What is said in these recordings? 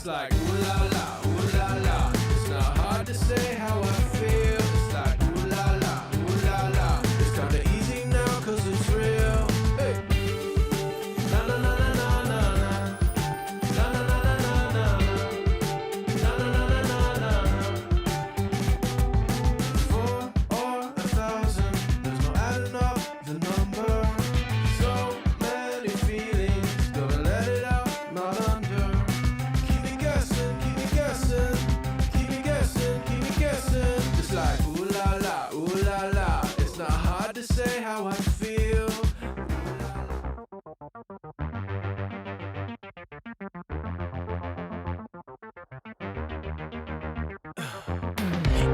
like ooh la la, ooh la la. It's not hard to say how I feel. It's like ooh la la, ooh la la. It's kinda easy now 'cause it's real. Hey. Na na na na na na na. Na na na na na na. Na na na na na na. 4 or 1,000. There's no adding up the number. So many feelings. Gotta let it out, not under. Keep me guessing, keep me guessing. Keep me guessing, keep me guessing. It's like ooh la la, ooh la la. It's not hard to say how I feel.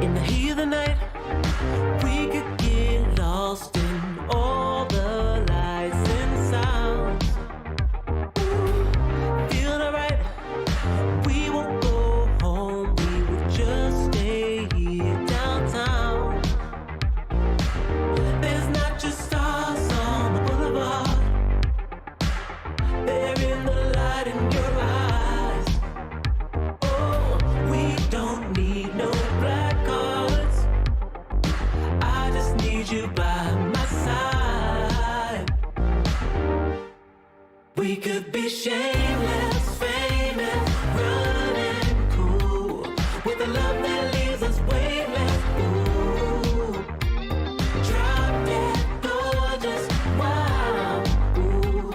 In the heat of the night, we could get lost in all the lights and sounds. Ooh, feel alright. We won't go home, we would just stay here downtown. There's not just stars on the boulevard. They're in the light in your eyes. Oh, we don't need no black cards. I just need you by my side. We could be shameless, famous, running cool, with a love that leaves us weightless. Ooh, drop dead gorgeous, wow. Ooh,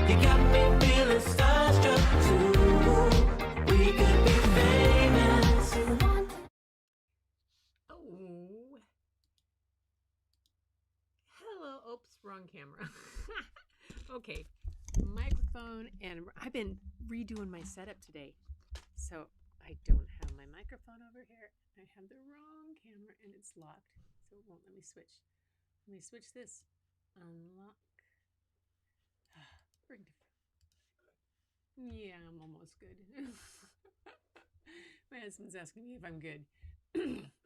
you got me feeling starstruck too. We could be famous. Oh. Hello. Oops, wrong camera. Okay. Microphone, and I've been redoing my setup today. So I don't have my microphone over here. I have the wrong camera and it's locked. So it won't let me switch. Let me switch this. Unlock. Bring to- Yeah, I'm almost good. My husband's asking me if I'm good.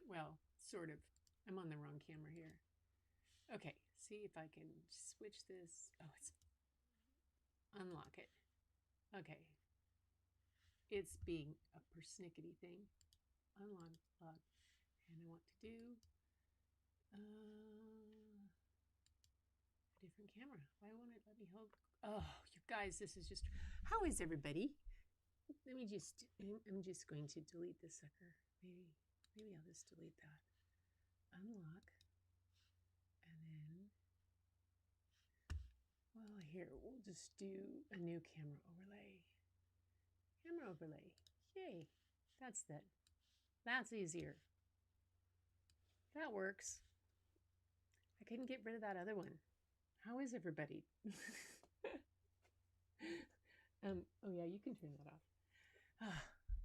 Well, sort of. I'm on the wrong camera here. Okay, see if I can switch this. Oh, it's unlock it. Okay. It's being a persnickety thing. Unlock. And I want to do a different camera. Why won't it let me hold? Oh, you guys, this is just. How is everybody? I'm just going to delete this sucker. Maybe I'll just delete that. Unlock. And then, well, here, we'll just do a new camera overlay. Camera overlay. Yay. That's that. That's easier. That works. I couldn't get rid of that other one. How is everybody? Oh yeah, you can turn that off.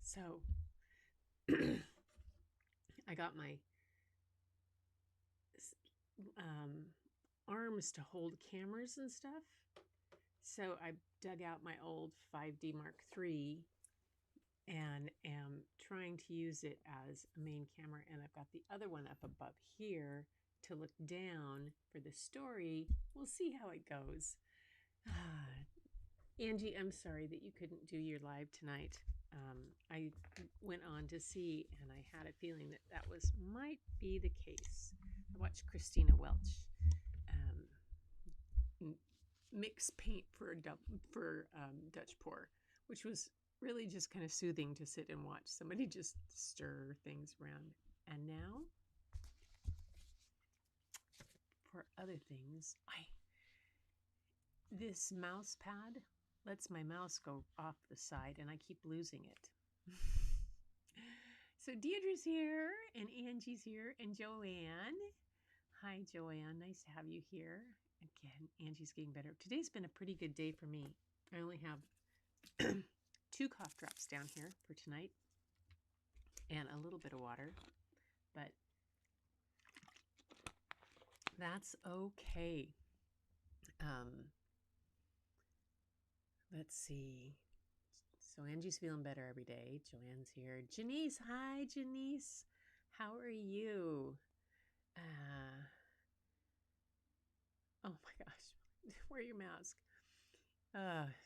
So I got my arms to hold cameras and stuff. So I dug out my old 5D Mark III and am trying to use it as a main camera. And I've got the other one up above here to look down for the story. We'll see how it goes. Angie, I'm sorry that you couldn't do your live tonight. I went on to see, and I had a feeling that might be the case. I watched Christina Welch mix paint for Dutch pour, which was really just kind of soothing to sit and watch somebody just stir things around. And now, for other things, this mouse pad lets my mouse go off the side, and I keep losing it. So Deirdre's here, and Angie's here, and Joanne. Hi, Joanne. Nice to have you here. Again, Angie's getting better. Today's been a pretty good day for me. I only have 2 cough drops down here for tonight and a little bit of water, but that's okay. Let's see. So Angie's feeling better every day. Joanne's here. Janice, hi, Janice. How are you? Oh my gosh. Wear your mask.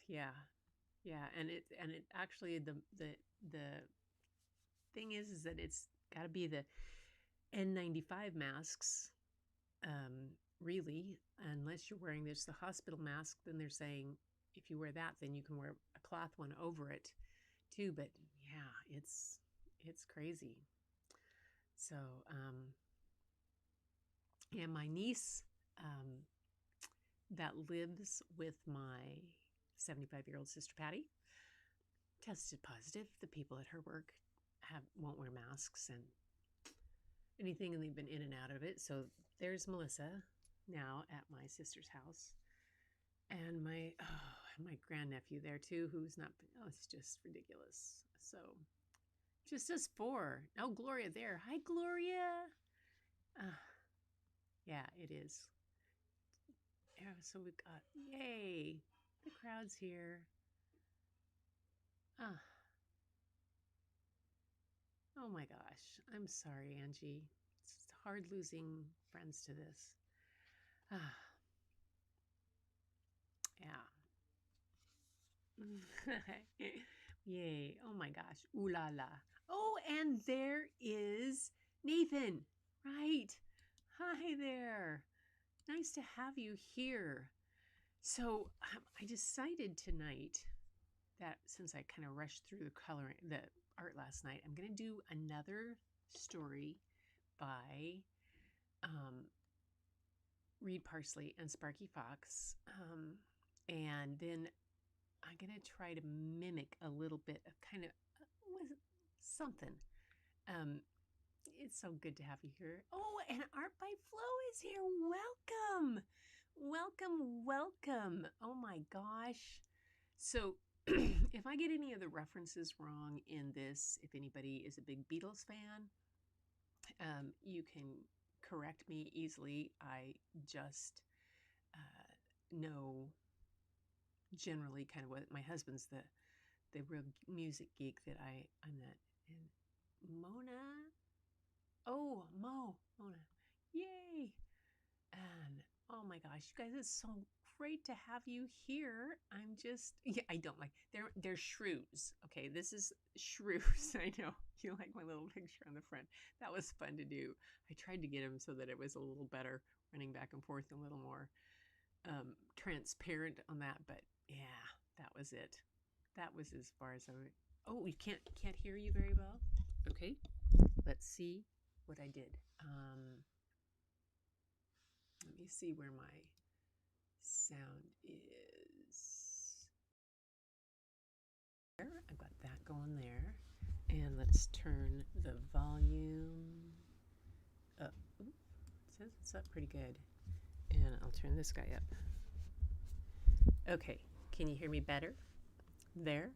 Yeah. Yeah, and it actually the thing is that it's got to be the N95 masks. Really, unless you're wearing this the hospital mask, then they're saying if you wear that, then you can wear a cloth one over it too. But yeah, it's crazy. So, and my niece that lives with my 75-year-old sister Patty tested positive. The people at her work won't wear masks and anything, and they've been in and out of it. So there's Melissa now at my sister's house, and my grandnephew there too, who's not. Oh, it's just ridiculous. So just us four. Oh, Gloria there. Hi, Gloria. Yeah, it is. Yeah, so we've got yay. The crowd's here. Ah. Oh my gosh. I'm sorry, Angie. It's hard losing friends to this. Ah. Yeah. Yay. Oh my gosh. Ooh la la. Oh, and there is Nathan. Right. Hi there. Nice to have you here. So I decided tonight that since I kind of rushed through the art last night, I'm going to do another story by Reed Parsely and Sparky Fox. And then I'm going to try to mimic a little bit of kind of something. It's so good to have you here. Oh, and Art by Flo is here. Welcome. Welcome, welcome. Oh my gosh. So if I get any of the references wrong in this, if anybody is a big Beatles fan, you can correct me easily. I just know generally kind of what my husband's the real music geek that I'm not. And Mona, oh Mona, yay! And oh my gosh, you guys, it's so great to have you here. I'm just, yeah, I don't like, they're Shrews. Okay, this is Shrews. I know you like my little picture on the front. That was fun to do. I tried to get them so that it was a little better, running back and forth, a little more transparent on that. But yeah, that was it. That was as far as I went. Oh, you can't hear you very well. Okay, let's see what I did. Let me see where my sound is. There, I've got that going there. And let's turn the volume up. Ooh, it says it's up pretty good. And I'll turn this guy up. Okay, can you hear me better? There?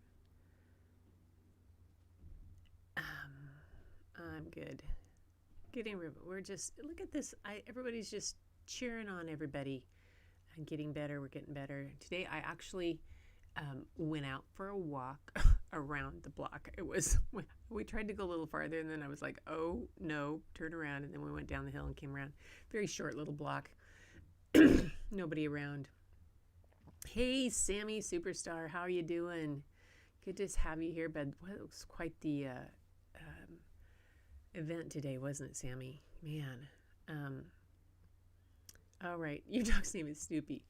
I'm good. We're just, look at this. Everybody's just cheering on everybody. I'm getting better. We're getting better. Today I actually went out for a walk around the block. We tried to go a little farther, and then I was like, oh no, turn around. And then we went down the hill and came around. Very short little block. Nobody around. Hey, Sammy Superstar, how are you doing? Good to have you here, but it was quite the event today, wasn't it, Sammy? Man. All right, your dog's name is Snoopy.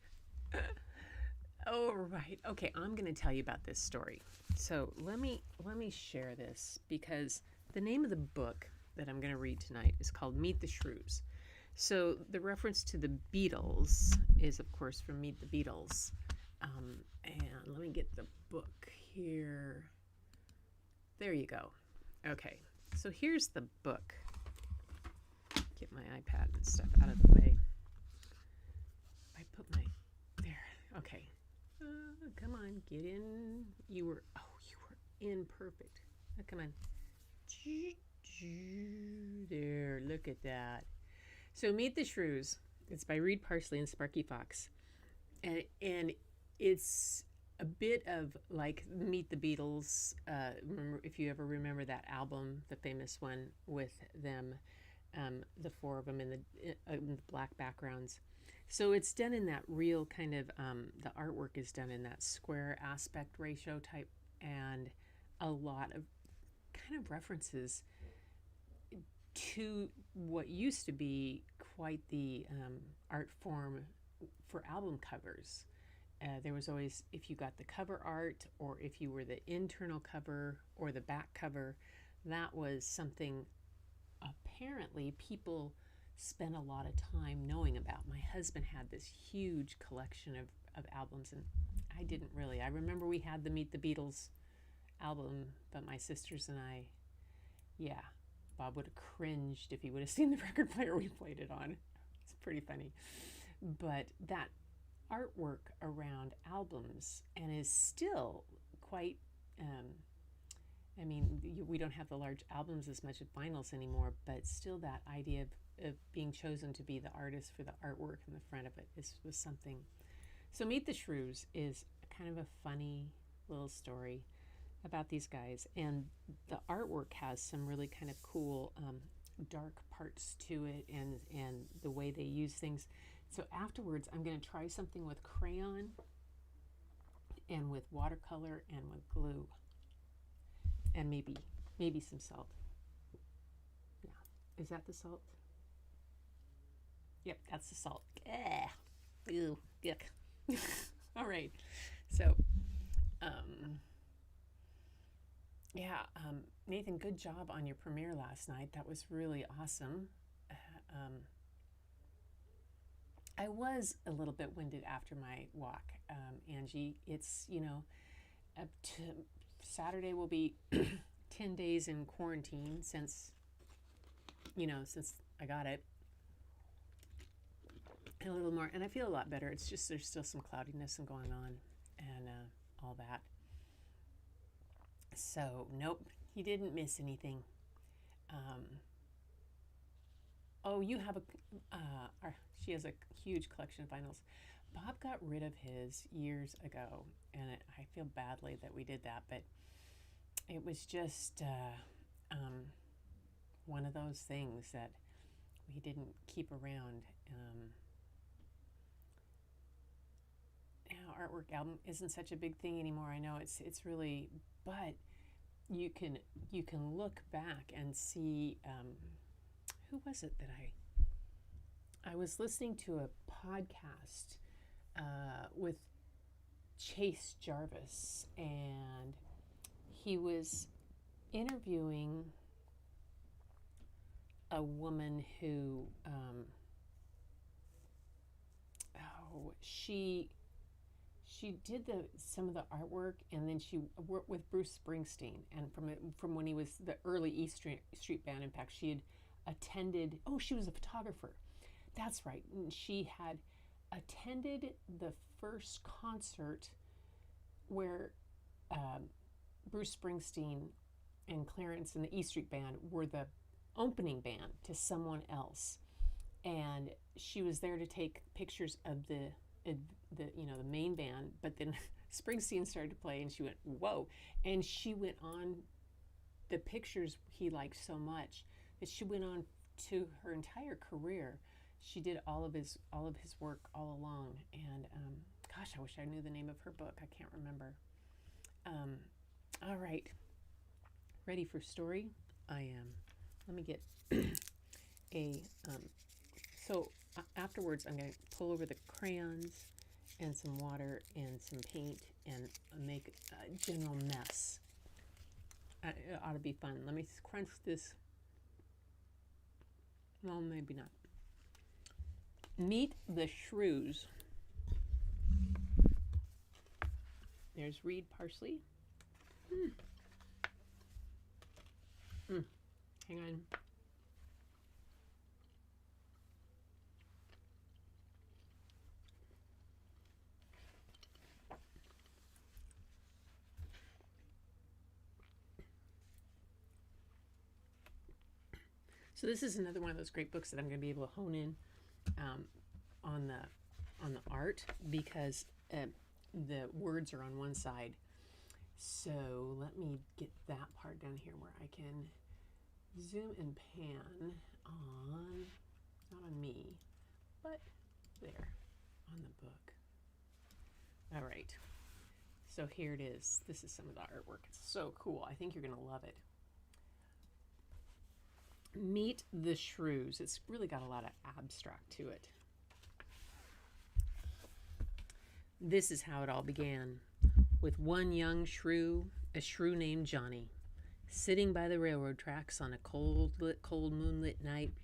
Oh, right. Okay, I'm going to tell you about this story. So let me share this, because the name of the book that I'm going to read tonight is called Meet the Shrews. So the reference to the Beatles is, of course, from Meet the Beatles. And let me get the book here. There you go. Okay, so here's the book. Get my iPad and stuff out of the way. I put my, there, okay. Come on, get in. You were in perfect. Oh, come on. There, look at that. So Meet the Shrews. It's by Reed Parsely and Sparky Fox. And it's a bit of like Meet the Beatles. If you ever remember that album, the famous one with them, the four of them in the black backgrounds. So it's done in that real kind of, the artwork is done in that square aspect ratio type, and a lot of kind of references to what used to be quite the art form for album covers. There was always, if you got the cover art, or if you were the internal cover or the back cover, that was something apparently people spent a lot of time knowing about. My husband had this huge collection of albums, and I didn't really. I remember we had the Meet the Beatles album, but my sisters and I, yeah, Bob would have cringed if he would have seen the record player we played it on. It's pretty funny. But that artwork around albums, and is still quite, I mean, we don't have the large albums as much as vinyls anymore, but still that idea of being chosen to be the artist for the artwork in the front of it was something. So Meet the Shrews is kind of a funny little story about these guys, and the artwork has some really kind of cool dark parts to it, and the way they use things. So afterwards, I'm going to try something with crayon and with watercolor and with glue, and maybe some salt. Yeah, is that the salt? Yep, that's the salt. Ew, yuck. All right, so yeah, Nathan, good job on your premiere last night. That was really awesome. I was a little bit winded after my walk, Angie. It's, up to Saturday will be 10 days in quarantine since I got it. And a little more, and I feel a lot better. It's just there's still some cloudiness and going on, and all that. So, nope, you didn't miss anything. Oh, you have she has a huge collection of vinyls. Bob got rid of his years ago, and I feel badly that we did that, but it was just one of those things that we didn't keep around. Now, artwork album isn't such a big thing anymore. I know it's really, but you can look back and see. Who was it that I was listening to a podcast with Chase Jarvis, and he was interviewing a woman who she did some of the artwork, and then she worked with Bruce Springsteen, and from when he was the early E Street Band. In fact, she had attended. Oh, she was a photographer. That's right. And she had attended the first concert where Bruce Springsteen and Clarence and the E Street Band were the opening band to someone else, and she was there to take pictures of the main band. But then Springsteen started to play, and she went, whoa, and she went on the pictures he liked so much that she went on to her entire career. She did all of his work all along, and gosh, I wish I knew the name of her book. I can't remember. All right, ready for story? I am. Let me get a. So afterwards, I'm going to pull over the crayons and some water and some paint and make a general mess. It ought to be fun. Let me crunch this. Well, maybe not. Meet the Shrews. There's Reed Parsely. Hang on. So this is another one of those great books that I'm going to be able to hone in on the art, because the words are on one side. So let me get that part down here where I can zoom and pan on, not on me, but there on the book. All right. So here it is. This is some of the artwork. It's so cool. I think you're going to love it. Meet the Shrews. It's really got a lot of abstract to it. This is how it all began, with one young shrew, a shrew named Johnny, sitting by the railroad tracks on a cold moonlit night,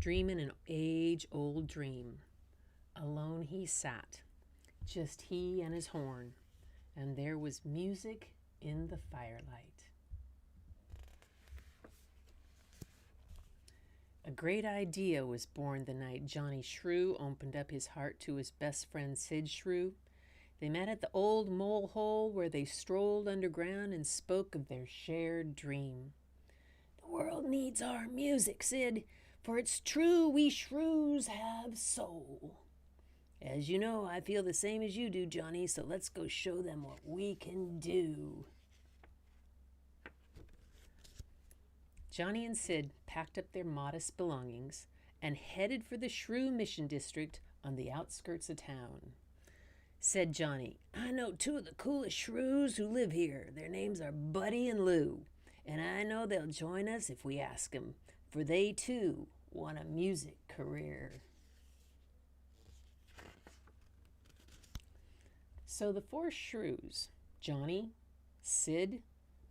dreaming an age-old dream. Alone he sat, just he and his horn, and there was music in the firelight. A great idea was born the night Johnny Shrew opened up his heart to his best friend Sid Shrew. They met at the old mole hole where they strolled underground and spoke of their shared dream. The world needs our music, Sid, for it's true we Shrews have soul. As you know, I feel the same as you do, Johnny, so let's go show them what we can do. Johnny and Sid packed up their modest belongings and headed for the Shrew Mission District on the outskirts of town. Said Johnny, I know two of the coolest Shrews who live here. Their names are Buddy and Lou, and I know they'll join us if we ask them, for they too want a music career. So the four Shrews, Johnny, Sid,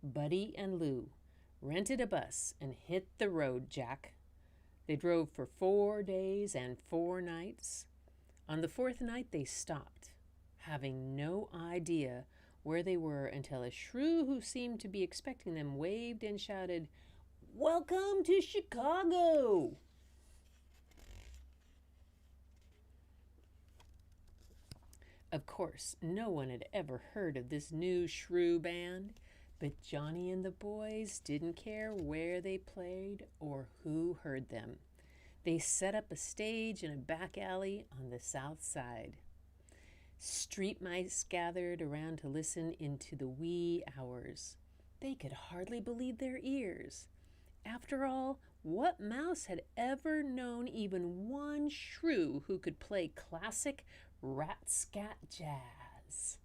Buddy, and Lou, rented a bus and hit the road, Jack. They drove for 4 days and 4 nights. On the 4th night they stopped, having no idea where they were until a shrew who seemed to be expecting them waved and shouted, "Welcome to Chicago!" Of course, no one had ever heard of this new shrew band, but Johnny and the boys didn't care where they played or who heard them. They set up a stage in a back alley on the south side. Street mice gathered around to listen into the wee hours. They could hardly believe their ears. After all, what mouse had ever known even one shrew who could play classic rat-scat jazz?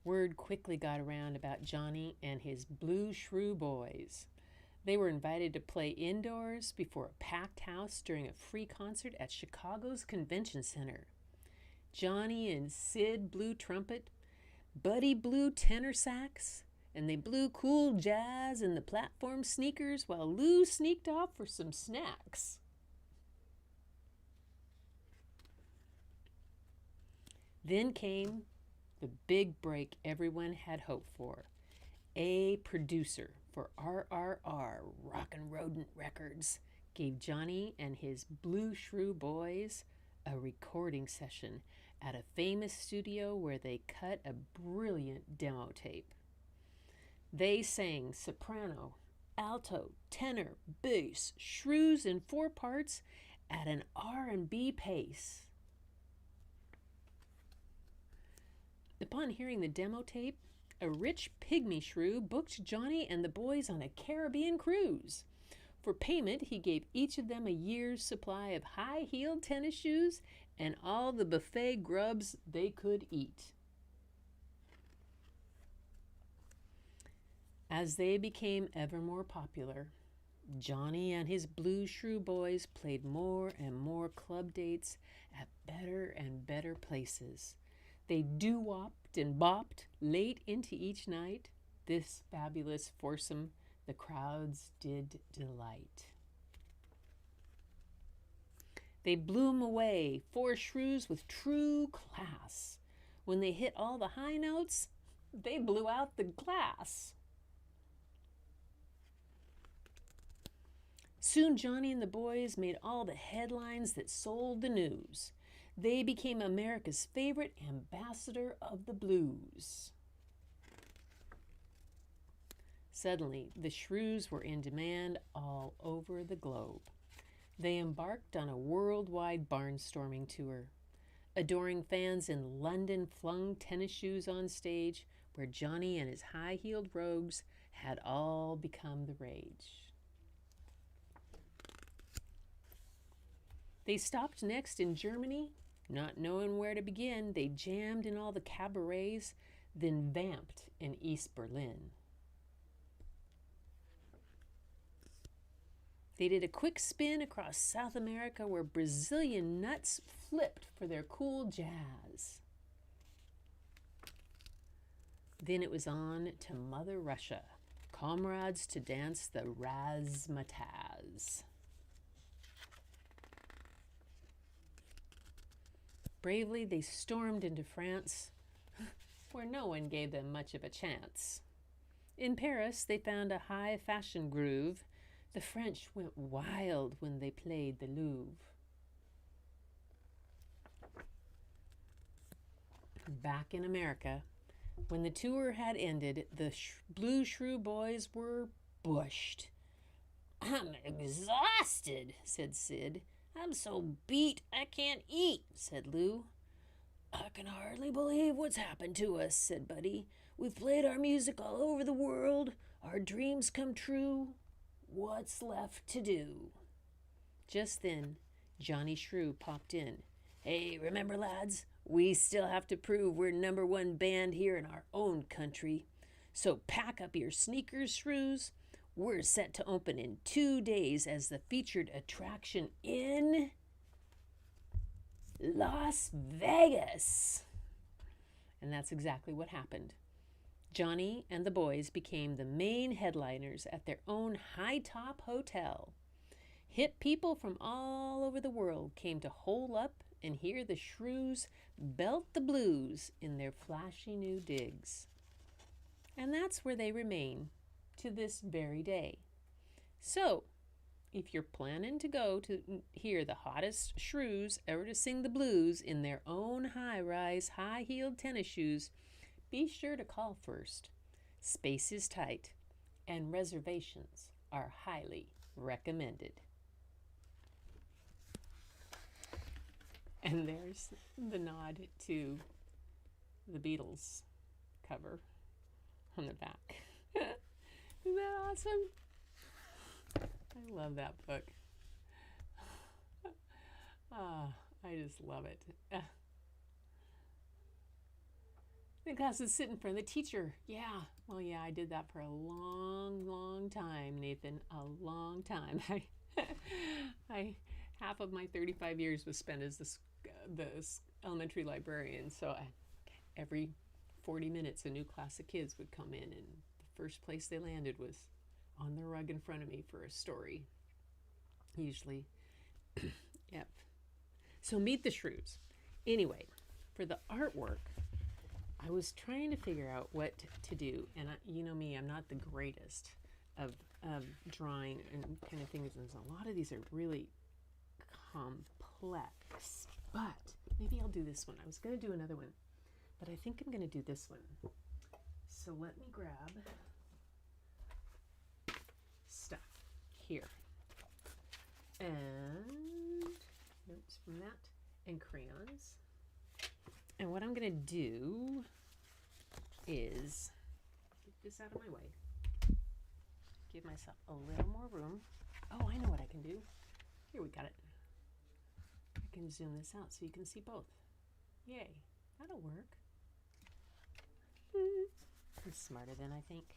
Word quickly got around about Johnny and his Blue Shrew boys. They were invited to play indoors before a packed house during a free concert at Chicago's Convention Center. Johnny and Sid blew trumpet, Buddy blew tenor sax, and they blew cool jazz in the platform sneakers while Lou sneaked off for some snacks. Then came the big break everyone had hoped for. A producer for RRR, Rockin' Rodent Records, gave Johnny and his Blue Shrew boys a recording session at a famous studio where they cut a brilliant demo tape. They sang soprano, alto, tenor, bass, shrews in 4 parts at an R&B pace. Upon hearing the demo tape, a rich pygmy shrew booked Johnny and the boys on a Caribbean cruise. For payment, he gave each of them a year's supply of high-heeled tennis shoes and all the buffet grubs they could eat. As they became ever more popular, Johnny and his Blue Shrew boys played more and more club dates at better and better places. They doo-wopped and bopped late into each night. This fabulous foursome the crowds did delight. They blew 'em away, 4 shrews with true class. When they hit all the high notes, they blew out the glass. Soon Johnny and the boys made all the headlines that sold the news. They became America's favorite ambassador of the blues. Suddenly, the Shrews were in demand all over the globe. They embarked on a worldwide barnstorming tour. Adoring fans in London flung tennis shoes on stage, where Johnny and his high-heeled rogues had all become the rage. They stopped next in Germany. Not knowing where to begin, they jammed in all the cabarets, then vamped in East Berlin. They did a quick spin across South America where Brazilian nuts flipped for their cool jazz. Then it was on to Mother Russia, comrades to dance the razzmatazz. Bravely they stormed into France, where no one gave them much of a chance. In Paris they found a high fashion groove. The French went wild when they played the Louvre. Back in America, when the tour had ended, the Blue Shrew boys were bushed. "I'm exhausted," said Sid. "I'm so beat I can't eat," said Lou. "I can hardly believe what's happened to us," said Buddy. "We've played our music all over the world, our dreams come true. What's left to do?" Just then, Johnny Shrew popped in. "Hey, remember, lads? We still have to prove we're #1 band here in our own country. So pack up your sneakers, Shrews. We're set to open in 2 days as the featured attraction in Las Vegas." And that's exactly what happened. Johnny and the boys became the main headliners at their own high-top hotel. Hip people from all over the world came to hole up and hear the Shrews belt the blues in their flashy new digs. And that's where they remain to this very day. So, if you're planning to go to hear the hottest Shrews ever to sing the blues in their own high-rise, high-heeled tennis shoes, be sure to call first. Space is tight, and reservations are highly recommended. And there's the nod to the Beatles cover on the back. Isn't that awesome? I love that book. I just love it. The class is sitting in front of the teacher. Yeah, well, yeah, I did that for a long, long time, Nathan. A long time. Half of my 35 years was spent as the elementary librarian. So every 40 minutes, a new class of kids would come in, and the first place they landed was on the rug in front of me for a story. Usually, yep. So meet the Shrews. Anyway, for the artwork, I was trying to figure out what to do, and you know me, I'm not the greatest of drawing and kind of things, and a lot of these are really complex, but maybe I'll do this one. I was going to do another one, but I think I'm going to do this one. So let me grab stuff here, and notes from that, and crayons. And what I'm going to do is get this out of my way, give myself a little more room. Oh, I know what I can do. Here, we got it. I can zoom this out so you can see both. Yay, that'll work. I'm smarter than I think.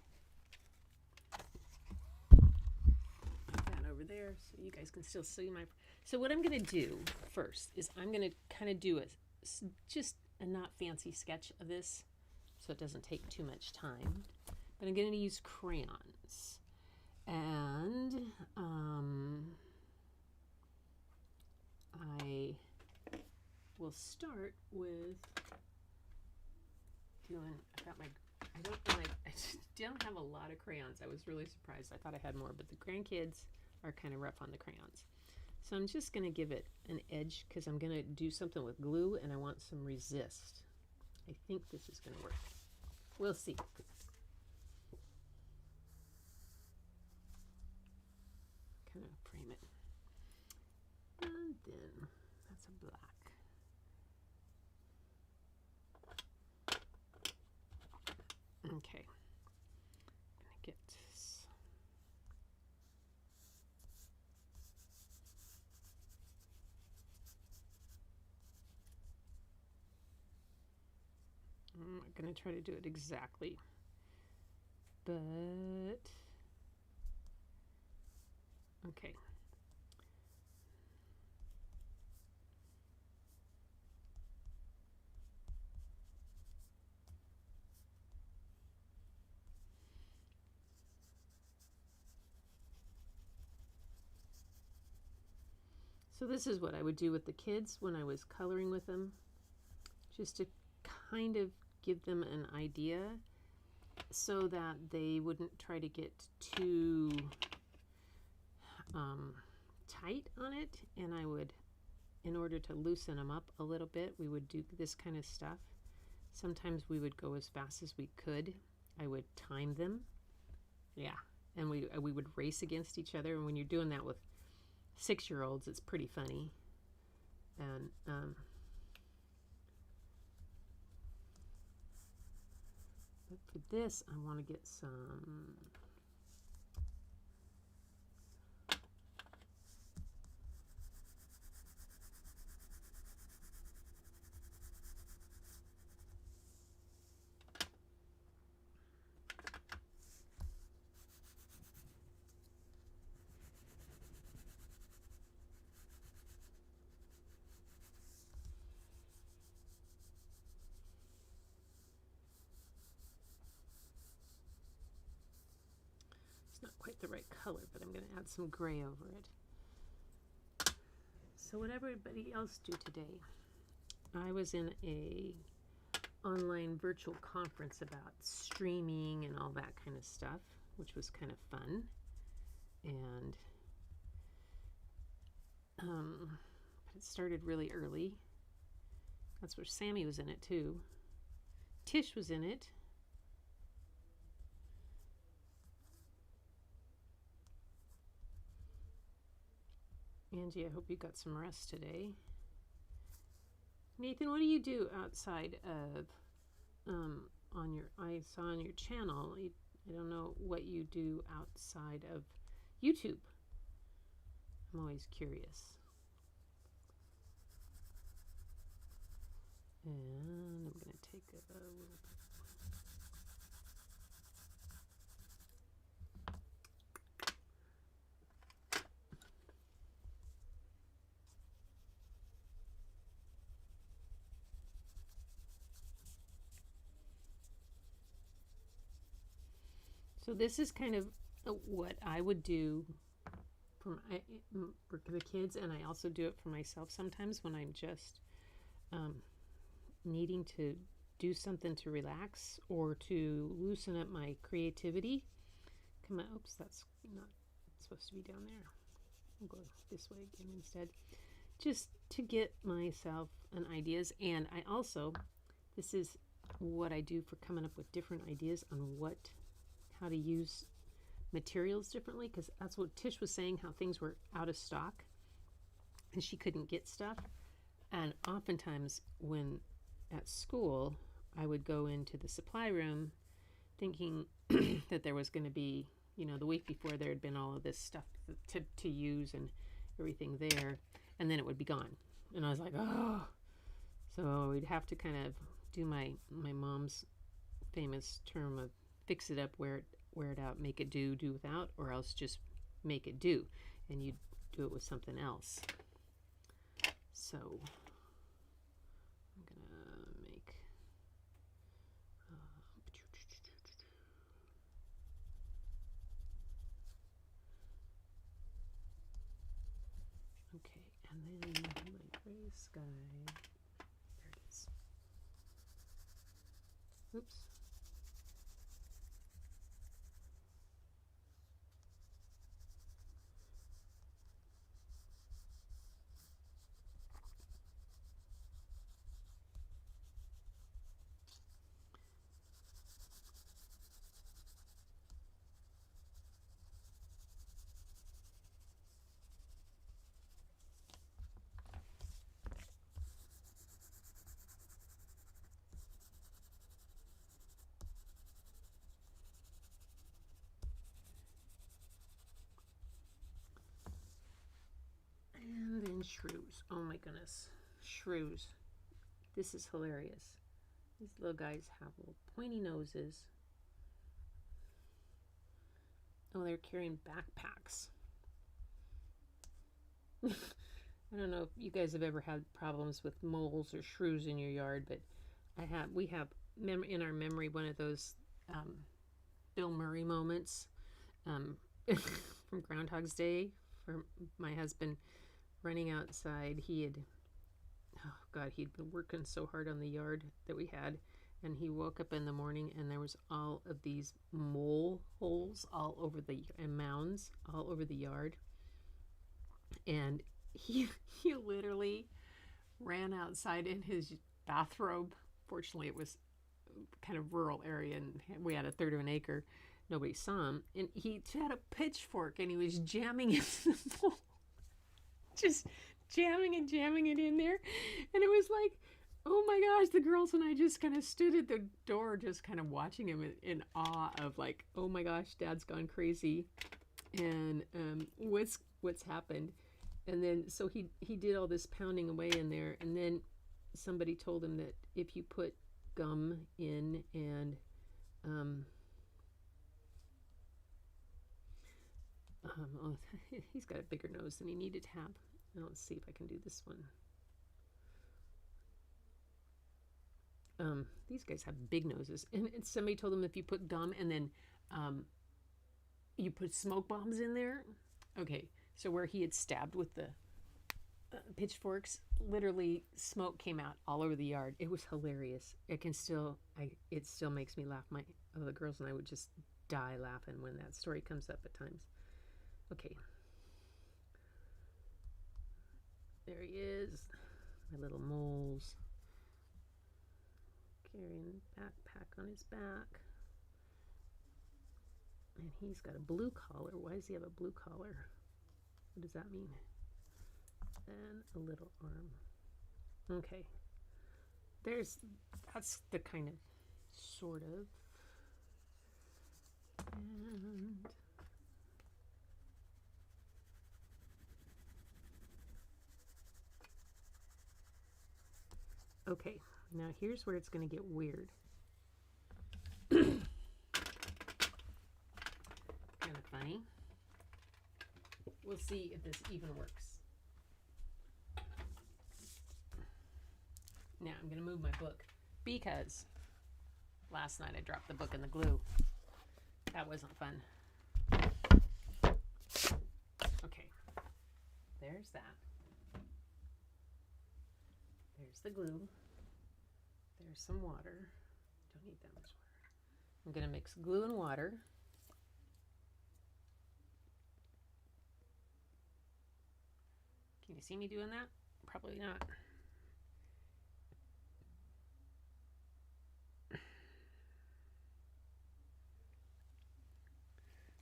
Put that over there so you guys can still see my... So what I'm going to do first is I'm going to kind of do just a not fancy sketch of this so it doesn't take too much time. But I'm going to use crayons. And I will start with doing, I don't have a lot of crayons. I was really surprised. I thought I had more, but the grandkids are kind of rough on the crayons. So I'm just going to give it an edge because I'm going to do something with glue and I want some resist. I think this is going to work. We'll see. Kind of frame it. And then that's a black. Okay. I'm going to get this. not going to try to do it exactly, but okay. So this is what I would do with the kids when I was coloring with them, just to kind of give them an idea so that they wouldn't try to get too tight on it. And I would, in order to loosen them up a little bit, we would do this kind of stuff. Sometimes we would go as fast as we could. I would time them. Yeah. And we would race against each other. And when you're doing that with 6-year-olds, it's pretty funny. And but for this, I want to get some not quite the right color, but I'm going to add some gray over it. So what everybody else do today? I was in a online virtual conference about streaming and all that kind of stuff, which was kind of fun. And but it started really early. That's where Sammy was in it too. Tish was in it. Angie, I hope you got some rest today. Nathan, what do you do outside of on your? I saw on your channel. I don't know what you do outside of YouTube. I'm always curious. And I'm going to take a little bit. So this is kind of what I would do for the kids, and I also do it for myself sometimes when I'm just needing to do something to relax or to loosen up my creativity. Come on, oops, that's not supposed to be down there. I'll go this way again instead. Just to get myself an ideas, and I also, this is what I do for coming up with different ideas on how to use materials differently, because that's what Tish was saying, how things were out of stock and she couldn't get stuff. And oftentimes when at school, I would go into the supply room thinking that there was going to be, the week before there had been all of this stuff to use and everything there, and then it would be gone. And I was like, oh. So we'd have to kind of do my mom's famous term of fix it up, wear it out, make it do without, or else just make it do, and you do it with something else. So I'm gonna make okay, and then my gray sky. There it is. Oops. And then Shrews. Oh my goodness. Shrews. This is hilarious. These little guys have little pointy noses. Oh, they're carrying backpacks. I don't know if you guys have ever had problems with moles or shrews in your yard, but we have in our memory one of those Bill Murray moments from Groundhog's Day for my husband running outside. He'd been working so hard on the yard that we had, and he woke up in the morning and there was all of these mole holes all over and mounds all over the yard. And he literally ran outside in his bathrobe. Fortunately, it was kind of rural area and we had a third of an acre. Nobody saw him. And he had a pitchfork and he was jamming it in the mole. Just jamming it in there. And it was like, oh my gosh, the girls and I just kind of stood at the door just kind of watching him in awe of like, oh my gosh, Dad's gone crazy. And what's happened. And then so he did all this pounding away in there, and then somebody told him that if you put gum in and he's got a bigger nose than he needed to have. Now let's see if I can do this one. These guys have big noses, and somebody told him if you put gum and then you put smoke bombs in there. Okay, so where he had stabbed with the pitchforks, literally smoke came out all over the yard. It was hilarious. It still makes me laugh. The girls and I would just die laughing when that story comes up at times. Okay, there he is, my little moles, carrying a backpack on his back. And he's got a blue collar. Why does he have a blue collar? What does that mean? And a little arm. Okay. That's the kind of, sort of. And okay, now here's where it's going to get weird. Kind of funny. We'll see if this even works. Now I'm going to move my book because last night I dropped the book in the glue. That wasn't fun. Okay, there's that. There's the glue. There's some water. Don't need that much water. I'm going to mix glue and water. Can you see me doing that? Probably not.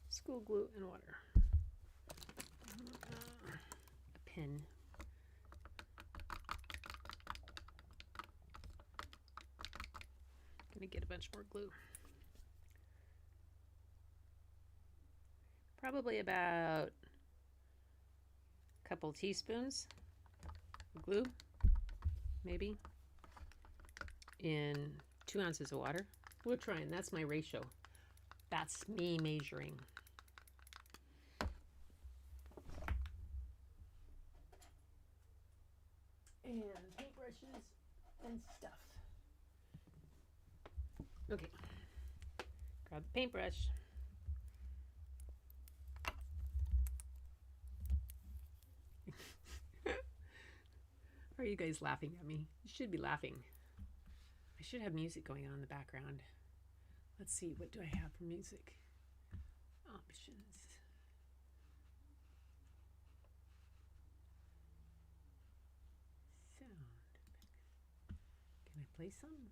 School glue and water. A pen. Gonna get a bunch more glue. Probably about a couple teaspoons of glue, maybe, in 2 ounces of water. We're trying, that's my ratio. That's me measuring. And paintbrushes and stuff. Okay, grab the paintbrush. Are you guys laughing at me? You should be laughing. I should have music going on in the background. Let's see, what do I have for music? Options. Sound. Can I play some?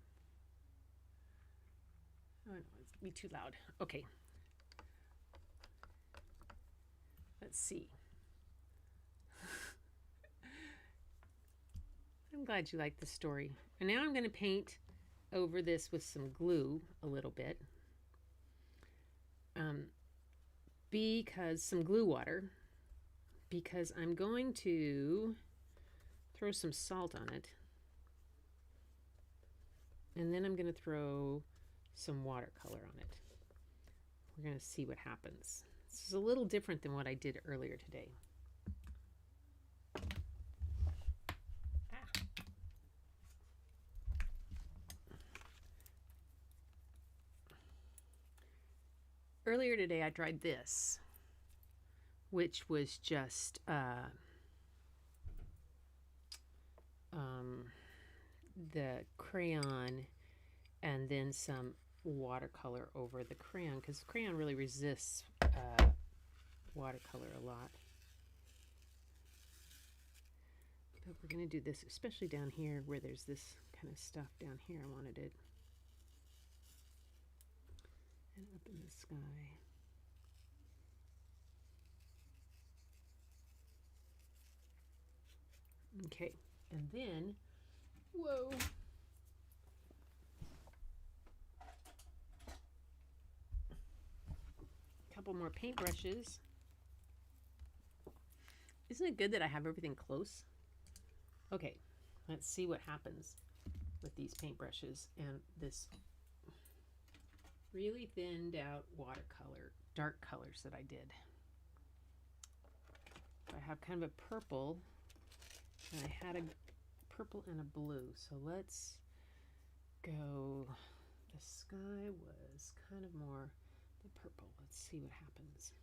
Oh no, it's be too loud. Okay. Let's see. I'm glad you liked the story. And now I'm going to paint over this with some glue a little bit. Because some glue water. Because I'm going to throw some salt on it. And then I'm going to throw some watercolor on it. We're going to see what happens. This is a little different than what I did earlier today. Earlier today I tried this, which was just the crayon and then some watercolor over the crayon, because crayon really resists watercolor a lot. But we're going to do this, especially down here where there's this kind of stuff down here. I wanted it. And up in the sky. Okay, and then, whoa. Couple more paintbrushes. Isn't it good that I have everything close? Okay, let's see what happens with these paintbrushes and this really thinned out watercolor, dark colors that I did. I have kind of a purple, and I had a purple and a blue. So let's go, the sky was kind of more the purple. Let's see what happens.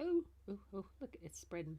Oh, oh, oh, look, it's spreading.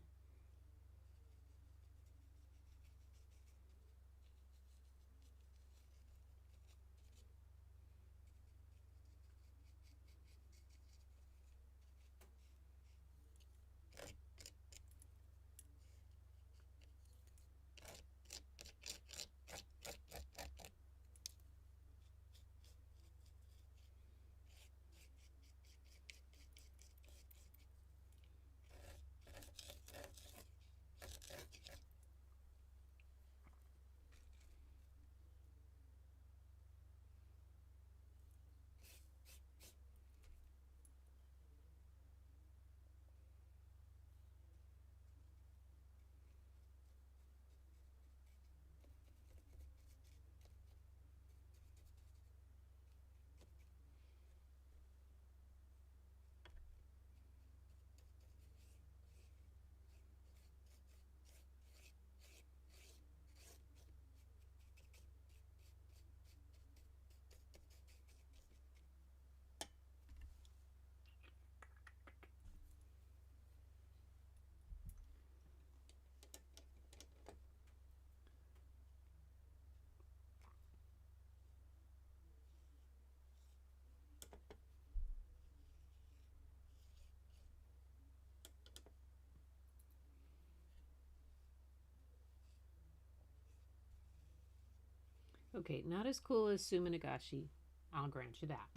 Okay, not as cool as Suminagashi. I'll grant you that.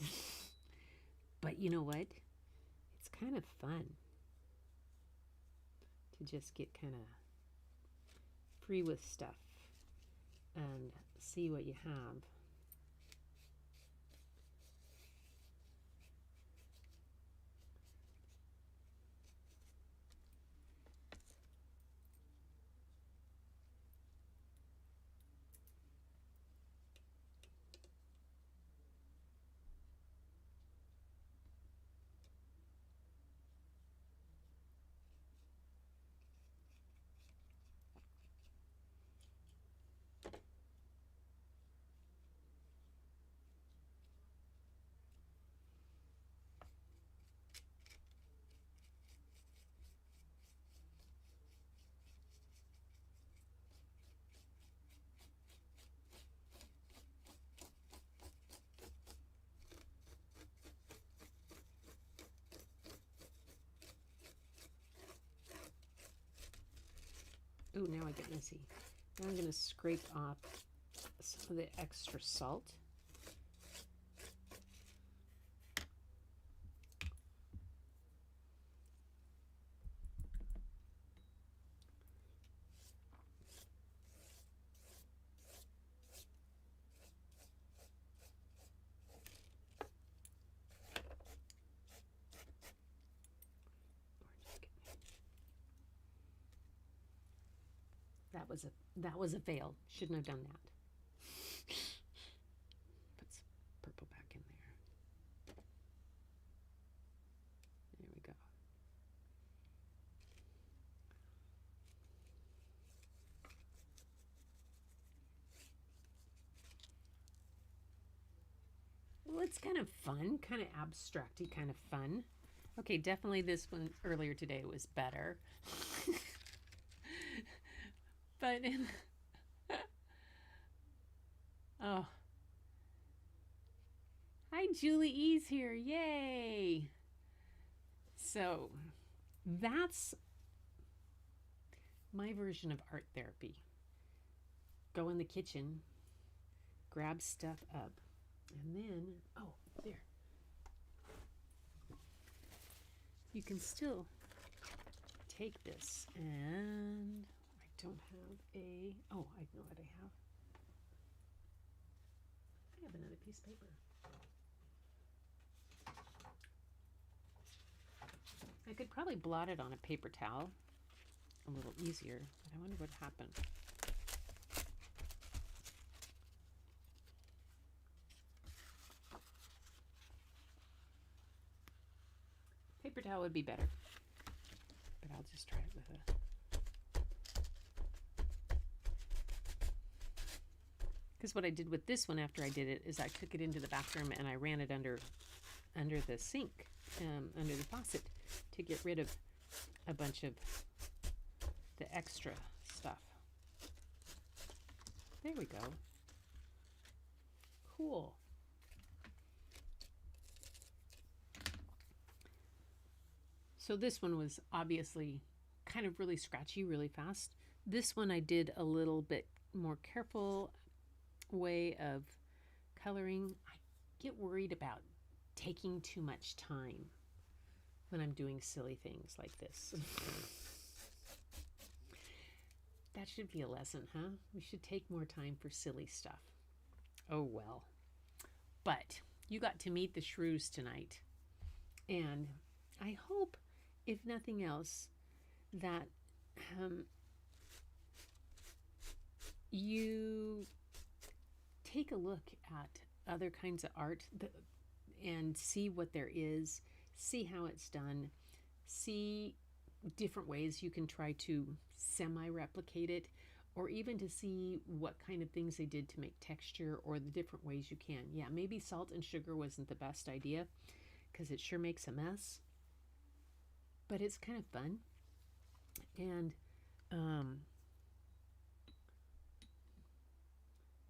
But you know what? It's kind of fun to just get kind of free with stuff and see what you have. Oh, now I get messy. Now I'm going to scrape off some of the extra salt. That was a fail. Shouldn't have done that. Well, it's kind of fun, kind of abstracty, kind of fun. Okay, definitely this one earlier today was better. But oh, hi, Julie E's here! Yay! So that's my version of art therapy. Go in the kitchen, grab stuff up, and then, oh, there. You can still take this, and I don't have a, oh, I know what I have. I have another piece of paper. I could probably blot it on a paper towel a little easier, but I wonder what happened. Paper towel would be better, but I'll just try it with a. Because what I did with this one after I did it is I took it into the bathroom and I ran it under the sink, under the faucet, to get rid of a bunch of the extra stuff. There we go. Cool. So this one was obviously kind of really scratchy really fast. This one I did a little bit more careful way of coloring. I get worried about taking too much time when I'm doing silly things like this. That should be a lesson, huh? We should take more time for silly stuff. Oh well. But you got to meet the Shrews tonight. And I hope, if nothing else, that you take a look at other kinds of art and see what there is, see how it's done, see different ways you can try to semi-replicate it, or even to see what kind of things they did to make texture, or the different ways you can. Yeah, maybe salt and sugar wasn't the best idea because it sure makes a mess, but it's kind of fun. And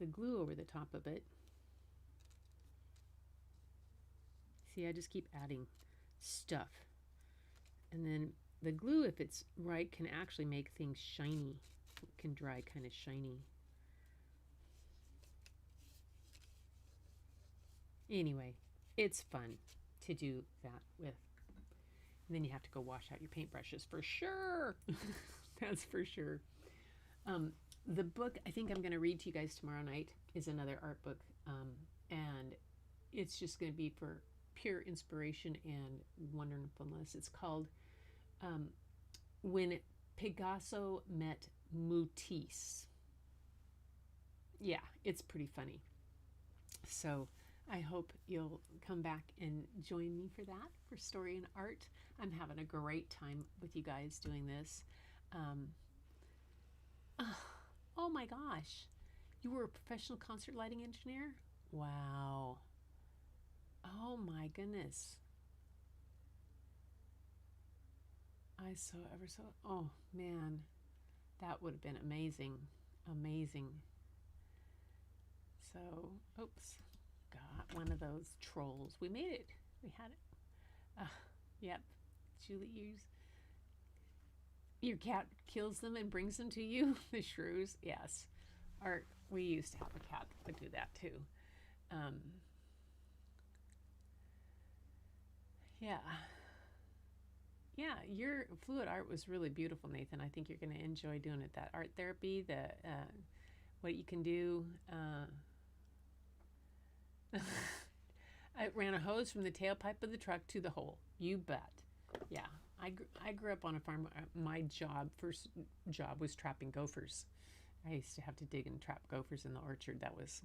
the glue over the top of it, see, I just keep adding stuff, and then the glue, if it's right, can actually make things shiny. It can dry kind of shiny. Anyway, it's fun to do that with. And then you have to go wash out your paintbrushes for sure. That's for sure. The book I think I'm going to read to you guys tomorrow night is another art book. And it's just going to be for pure inspiration and wonderfulness. It's called When Picasso Met Matisse. Yeah, it's pretty funny. So I hope you'll come back and join me for that, for Story and Art. I'm having a great time with you guys doing this. Oh my gosh, you were a professional concert lighting engineer? Wow. Oh my goodness. Oh man, that would have been amazing. Amazing. So, oops, got one of those trolls. We made it. We had it. Yep. Julie, your cat kills them and brings them to you. The Shrews, yes. We used to have a cat that would do that too. Yeah. Yeah, your fluid art was really beautiful, Nathan. I think you're going to enjoy doing it. That art therapy, what you can do. I ran a hose from the tailpipe of the truck to the hole. You bet. Yeah, I grew up on a farm. My first job was trapping gophers. I used to have to dig and trap gophers in the orchard. That was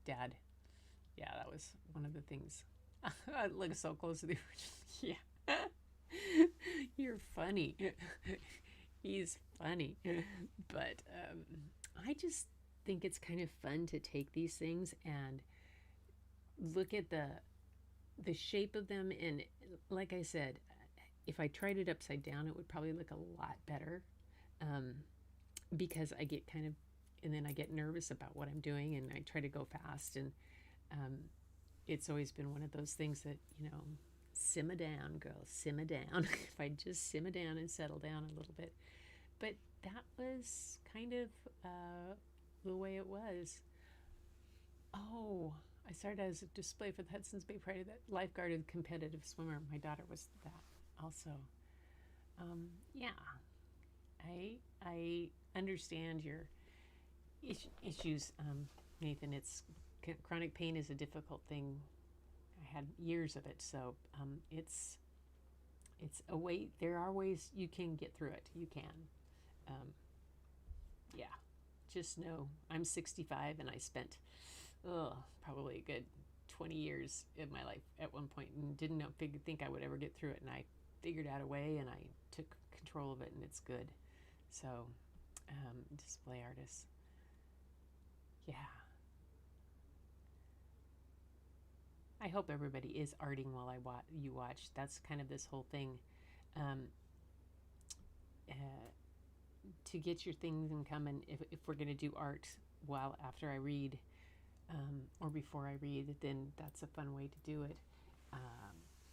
Dad. Yeah, that was one of the things. I look so close to the original. Yeah. You're funny. He's funny. But I just think it's kind of fun to take these things and look at the shape of them, and like I said, if I tried it upside down, it would probably look a lot better, because I get kind of, and then I get nervous about what I'm doing, and I try to go fast, and it's always been one of those things that, simmer down, girl, simmer down. If I just simmer down and settle down a little bit. But that was kind of the way it was. Oh, I started as a display for the Hudson's Bay Pride, that lifeguarded competitive swimmer. My daughter was that also. Yeah, I understand your issues, Nathan. It's chronic pain is a difficult thing. I had years of it, so it's a way. There are ways you can get through it. You can. Yeah, just know I'm 65 and I spent probably a good 20 years of my life at one point and didn't think I would ever get through it, and I figured out a way and I took control of it, and it's good. So display artists, yeah, I hope everybody is arting while you watch. That's kind of this whole thing, to get your things in coming. If we're going to do art while after I read, or before I read, then that's a fun way to do it.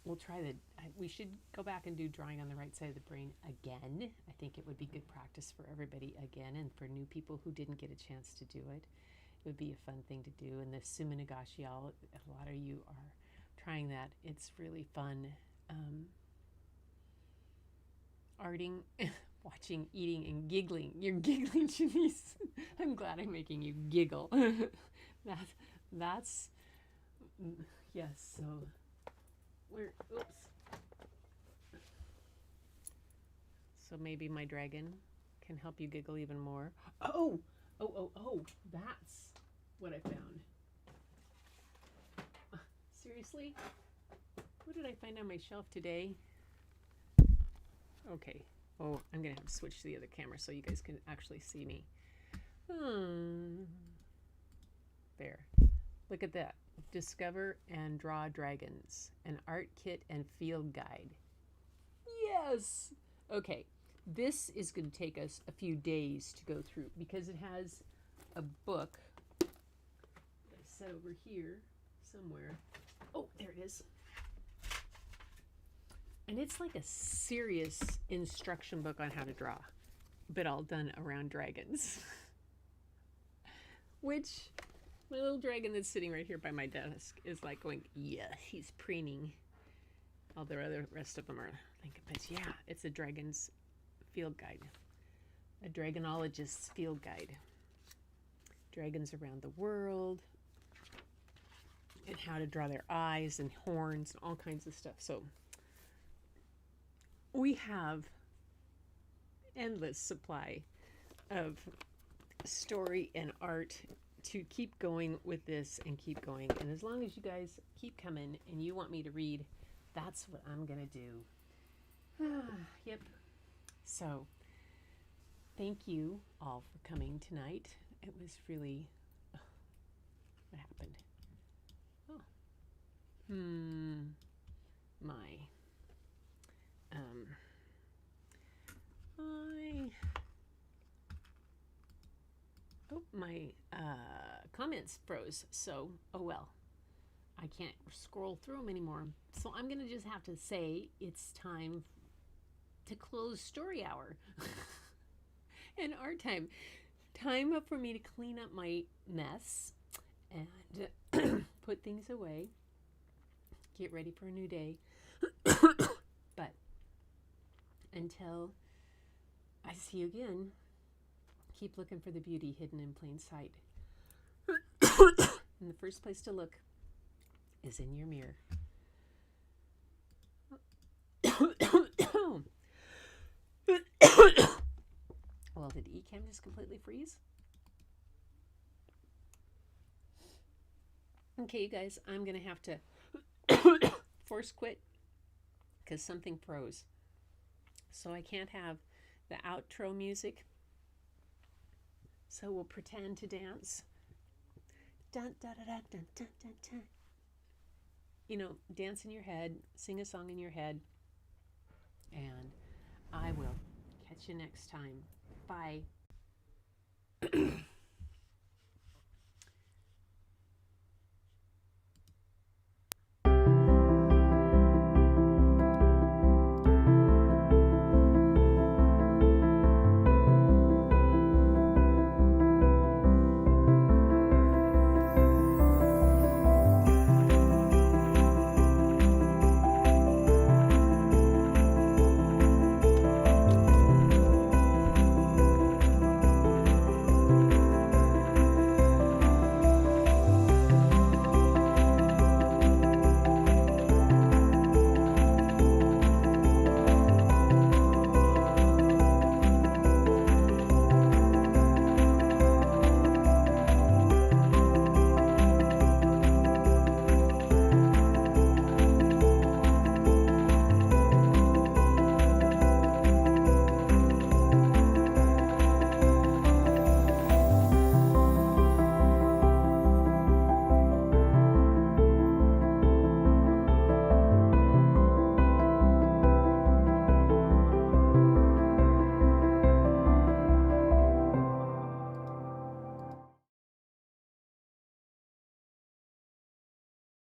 We'll try we should go back and do drawing on the right side of the brain again. I think it would be good practice for everybody again, and for new people who didn't get a chance to do it. It would be a fun thing to do. And the Suminagashi, a lot of you are trying that. It's really fun. Arting, watching, eating, and giggling. You're giggling, Janice. I'm glad I'm making you giggle. That's yes. So oops. So maybe my dragon can help you giggle even more. Oh, that's what I found. Seriously? What did I find on my shelf today? Okay. Oh, I'm going to have to switch to the other camera so you guys can actually see me. There. Look at that. Discover and Draw Dragons. An art kit and field guide. Yes! Okay. This is going to take us a few days to go through because it has a book that I set over here somewhere. Oh, there it is. And it's like a serious instruction book on how to draw, but all done around dragons. Which my little dragon that's sitting right here by my desk is like going, yeah, he's preening. All the rest of them are thinking, but yeah, it's a dragon's field guide, a dragonologist's field guide. Dragons around the world, and how to draw their eyes and horns and all kinds of stuff. So we have endless supply of story and art to keep going with this and keep going. And as long as you guys keep coming and you want me to read, that's what I'm going to do. Yep. So thank you all for coming tonight. It was really, what happened? Oh, my comments froze. So, oh well, I can't scroll through them anymore. So I'm gonna just have to say it's time to close story hour and art time. Time up for me to clean up my mess and put things away. Get ready for a new day. But until I see you again, keep looking for the beauty hidden in plain sight. And the first place to look is in your mirror. Well, did Ecamm just completely freeze? Okay, you guys, I'm going to have to force quit because something froze. So I can't have the outro music. So we'll pretend to dance. Dun, dun, dun, dun, dun, dun, dun. dance in your head, sing a song in your head, and I will catch you next time. Bye.